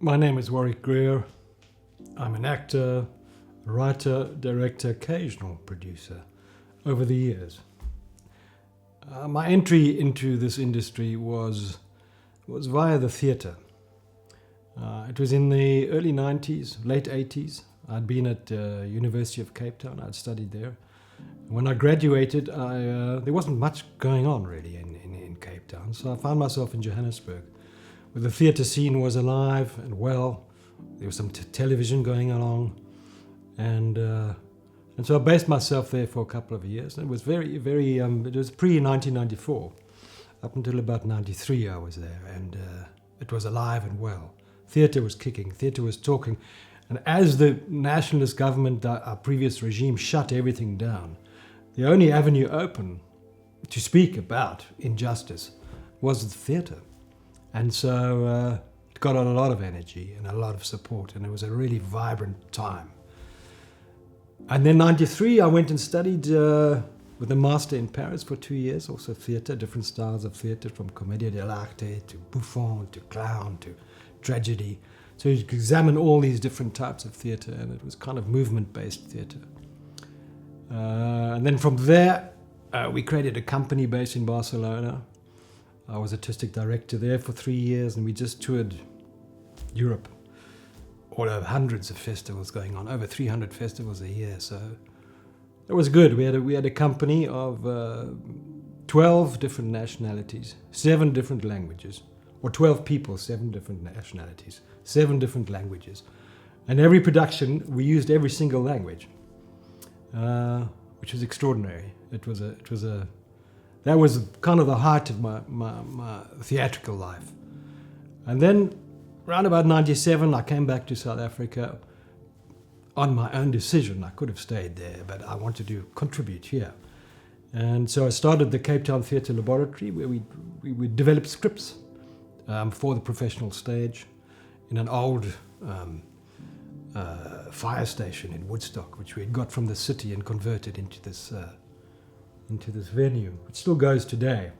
My name is Warrick Grier. I'm an actor, writer, director, occasional producer over the years. My entry into this industry was via the theatre. It was in the early 90s, late 80s. I'd been at University of Cape Town. I'd studied there. When I graduated, there wasn't much going on really in Cape Town, so I found myself in Johannesburg, where the theatre scene was alive and well. There was some television going along, and so I based myself there for a couple of years. And it was it was pre-1994. Up until about 93 I was there, and it was alive and well. Theatre was kicking, theatre was talking. And as the nationalist government, our previous regime, shut everything down, the only avenue open to speak about injustice was the theatre. And so it got a lot of energy and a lot of support, and it was a really vibrant time. And then 93, I went and studied with a master in Paris for 2 years, also theatre, different styles of theatre, from commedia dell'arte to buffon to clown to tragedy. So you could examine all these different types of theatre, and it was kind of movement-based theatre. And then from there, we created a company based in Barcelona. I was artistic director there for 3 years, and we just toured Europe. All over hundreds of festivals going on, over 300 festivals a year. So it was good. We had a company of 12 different nationalities, 7 different languages, or 12 people, 7 different nationalities, 7 different languages. And every production, we used every single language, which was extraordinary. That was kind of the height of my theatrical life. And then around about 97, I came back to South Africa on my own decision. I could have stayed there, but I wanted to contribute here. And so I started the Cape Town Theatre Laboratory, where we would develop scripts for the professional stage in an old fire station in Woodstock, which we had got from the city and converted into this venue, which still goes today.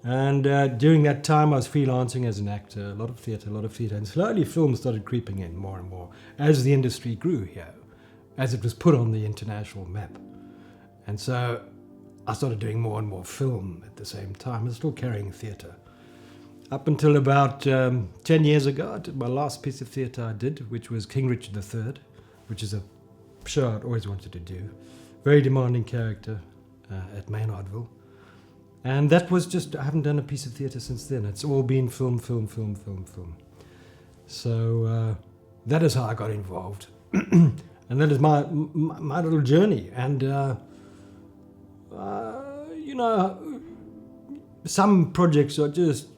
And during that time, I was freelancing as an actor, a lot of theatre, and slowly film started creeping in more and more as the industry grew here, as it was put on the international map. And so I started doing more and more film at the same time, and still carrying theatre. Up until about 10 years ago, I did my last piece of theatre I did, which was King Richard III, which is a show I'd always wanted to do. Very demanding character at Maynardville. And that was just, I haven't done a piece of theatre since then. It's all been film. So that is how I got involved. And that is my little journey. And, some projects are just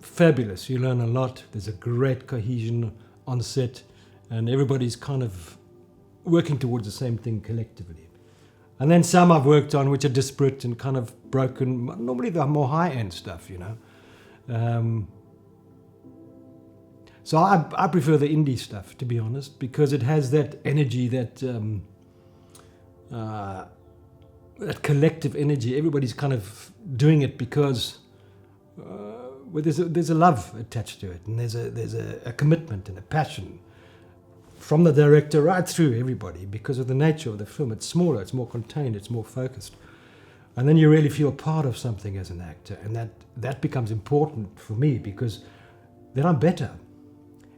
fabulous. You learn a lot. There's a great cohesion on set, and everybody's kind of working towards the same thing collectively. And then some I've worked on which are disparate and kind of broken, normally the more high-end stuff, So I prefer the indie stuff, to be honest, because it has that energy, that collective energy. Everybody's kind of doing it because there's a love attached to it, and there's a commitment and a passion from the director right through everybody, because of the nature of the film. It's smaller, it's more contained, it's more focused. And then you really feel part of something as an actor, and that becomes important for me, because then I'm better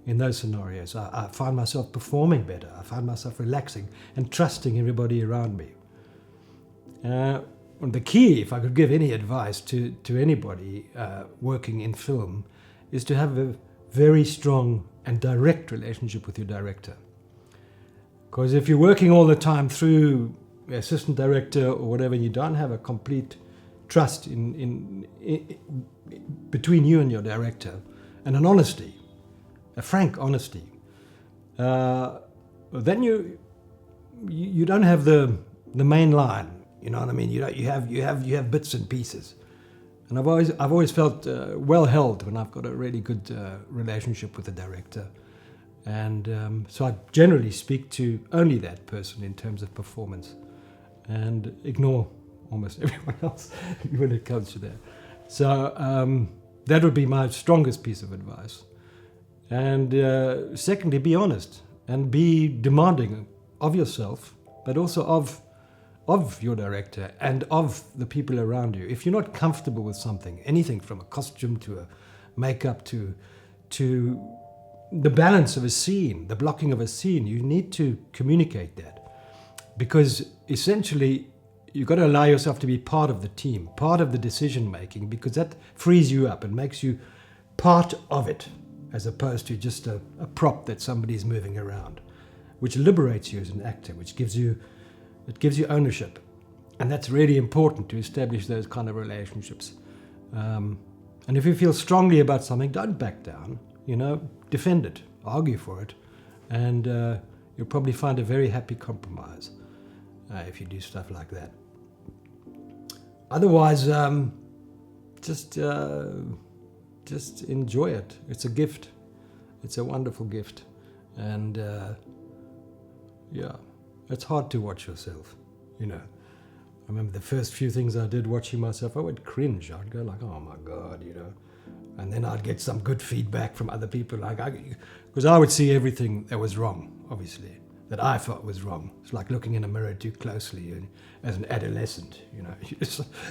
in those scenarios. I find myself performing better. I find myself relaxing and trusting everybody around me. And the key, if I could give any advice to anybody working in film, is to have a very strong and direct relationship with your director. Because if you're working all the time through assistant director or whatever, you don't have a complete trust in between you and your director, and an honesty, a frank honesty, then you don't have the main line. You know what I mean? You have bits and pieces. And I've always felt well held when I've got a really good relationship with the director, and so I generally speak to only that person in terms of performance, and ignore almost everyone else when it comes to that. So that would be my strongest piece of advice. And secondly, be honest and be demanding of yourself, but also of your director and of the people around you. If you're not comfortable with something, anything from a costume to a makeup to the balance of a scene, the blocking of a scene, you need to communicate that. Because essentially, you've got to allow yourself to be part of the team, part of the decision making, because that frees you up and makes you part of it, as opposed to just a prop that somebody's moving around, which liberates you as an actor, which gives you ownership. And that's really important to establish those kind of relationships. And if you feel strongly about something, don't back down, defend it, argue for it, and you'll probably find a very happy compromise if you do stuff like that. Otherwise, just enjoy it. It's a gift. It's a wonderful gift. And it's hard to watch yourself, I remember the first few things I did watching myself, I would cringe. I'd go like, oh my God, And then I'd get some good feedback from other people, because I would see everything that was wrong, obviously, that I thought was wrong. It's like looking in a mirror too closely as an adolescent,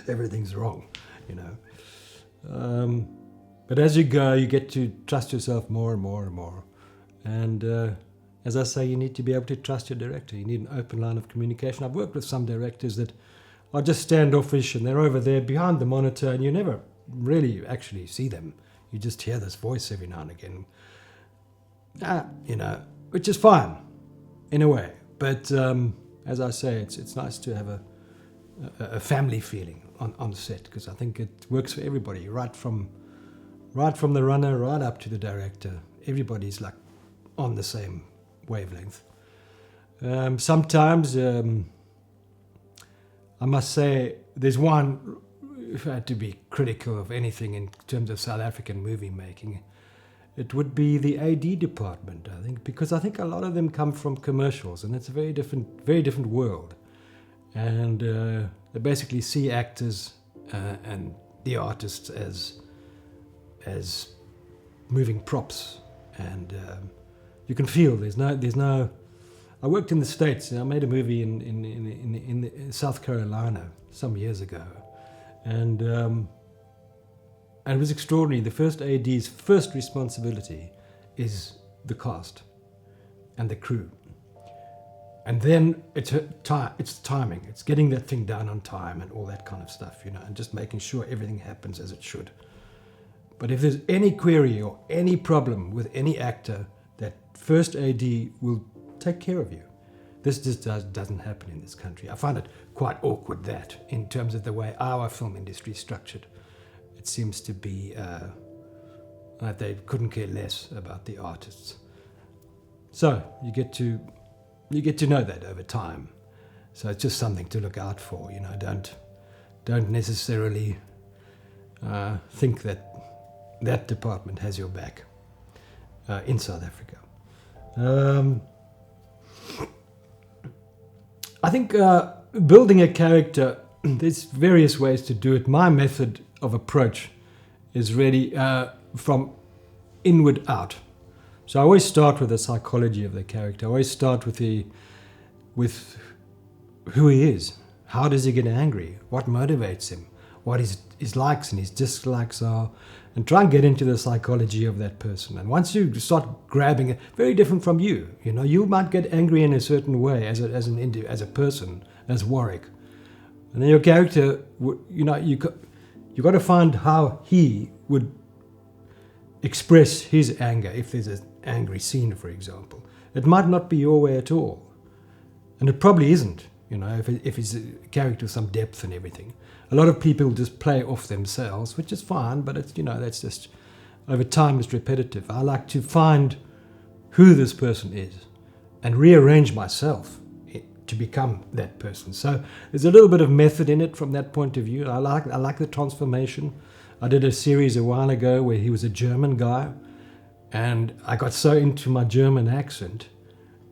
everything's wrong, But as you go, you get to trust yourself more and more and more. And as I say, you need to be able to trust your director. You need an open line of communication. I've worked with some directors that are just standoffish and they're over there behind the monitor and you never really actually see them. You just hear this voice every now and again. Which is fine in a way. But as I say, it's nice to have a family feeling on set, because I think it works for everybody, right from the runner right up to the director. Everybody's like on the same wavelength. Sometimes I must say there's one, if I had to be critical of anything in terms of South African movie making, it would be the AD department, I think, because I think a lot of them come from commercials and it's a very different world. And they basically see actors and the artists as moving props, and you can feel there's no. I worked in the States. I made a movie in South Carolina some years ago, and it was extraordinary. The first AD's first responsibility is the cast and the crew. And then it's timing. It's getting that thing done on time and all that kind of stuff, and just making sure everything happens as it should. But if there's any query or any problem with any actor, that first AD will take care of you. This just doesn't happen in this country. I find it quite awkward that, in terms of the way our film industry is structured, it seems to be like they couldn't care less about the artists. So you get to know that over time. So it's just something to look out for. Don't necessarily think that department has your back in South Africa. I think building a character, there's various ways to do it. My method of approach is really from inward out. So I always start with the psychology of the character. I always start with who he is. How does he get angry? What motivates him? What his likes and his dislikes are, and try and get into the psychology of that person. And once you start grabbing it, very different from you. You might get angry in a certain way as a person, as Warrick, and then your character, you got to find how he would express his anger if there's an angry scene, for example. It might not be your way at all, and it probably isn't. If it's a character with some depth and everything. A lot of people just play off themselves, which is fine, but it's that's just, over time it's repetitive. I like to find who this person is and rearrange myself to become that person. So there's a little bit of method in it from that point of view. I like the transformation. I did a series a while ago where he was a German guy, and I got so into my German accent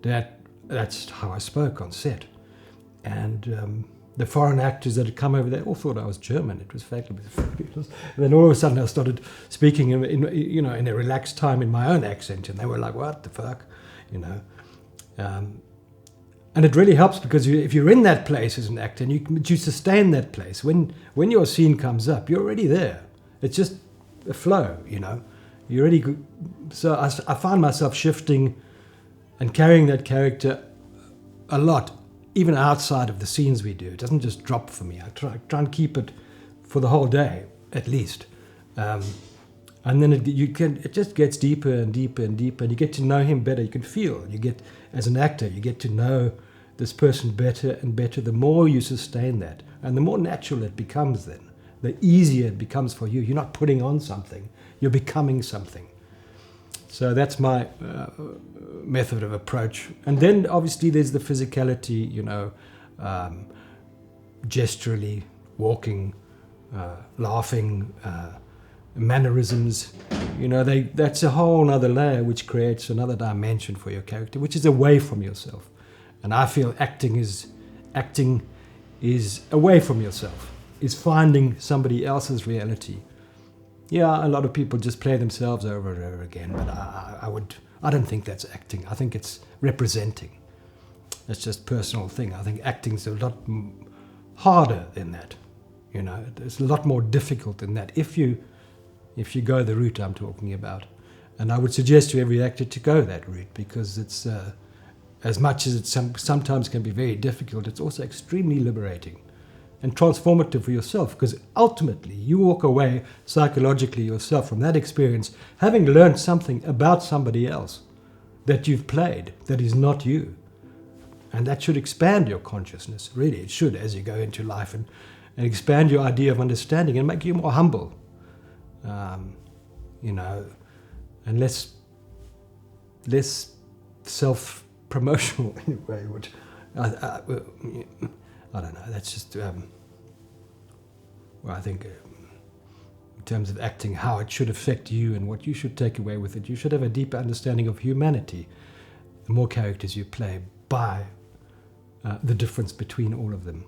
that's how I spoke on set. And The foreign actors that had come over there all thought I was German. It was fabulous. And then all of a sudden I started speaking in a relaxed time in my own accent, and they were like, "What the fuck?" And it really helps because if you're in that place as an actor and you sustain that place, when your scene comes up, you're already there. It's just a flow, You're already good. So I find myself shifting and carrying that character a lot, even outside of the scenes we do. It doesn't just drop for me. I try and keep it for the whole day, at least. And then it just gets deeper and deeper and deeper, and you get to know him better. You can feel. As an actor, you get to know this person better and better the more you sustain that. And the more natural it becomes then, the easier it becomes for you. You're not putting on something, you're becoming something. So that's my method of approach. And then obviously there's the physicality, gesturally, walking, laughing, mannerisms. That's a whole other layer which creates another dimension for your character, which is away from yourself. And I feel acting is away from yourself, is finding somebody else's reality. Yeah, a lot of people just play themselves over and over again, but I don't think that's acting. I think it's representing. It's just a personal thing. I think acting's a lot harder than that. It's a lot more difficult than that if you go the route I'm talking about. And I would suggest to every actor to go that route, because it's as much as it sometimes can be very difficult, it's also extremely liberating and transformative for yourself, because ultimately you walk away psychologically yourself from that experience having learned something about somebody else that you've played that is not you. And that should expand your consciousness, really. It should, as you go into life, and expand your idea of understanding and make you more humble, and less self-promotional in a way. I don't know. That's just, I think in terms of acting, how it should affect you and what you should take away with it. You should have a deeper understanding of humanity. The more characters you play, by the difference between all of them.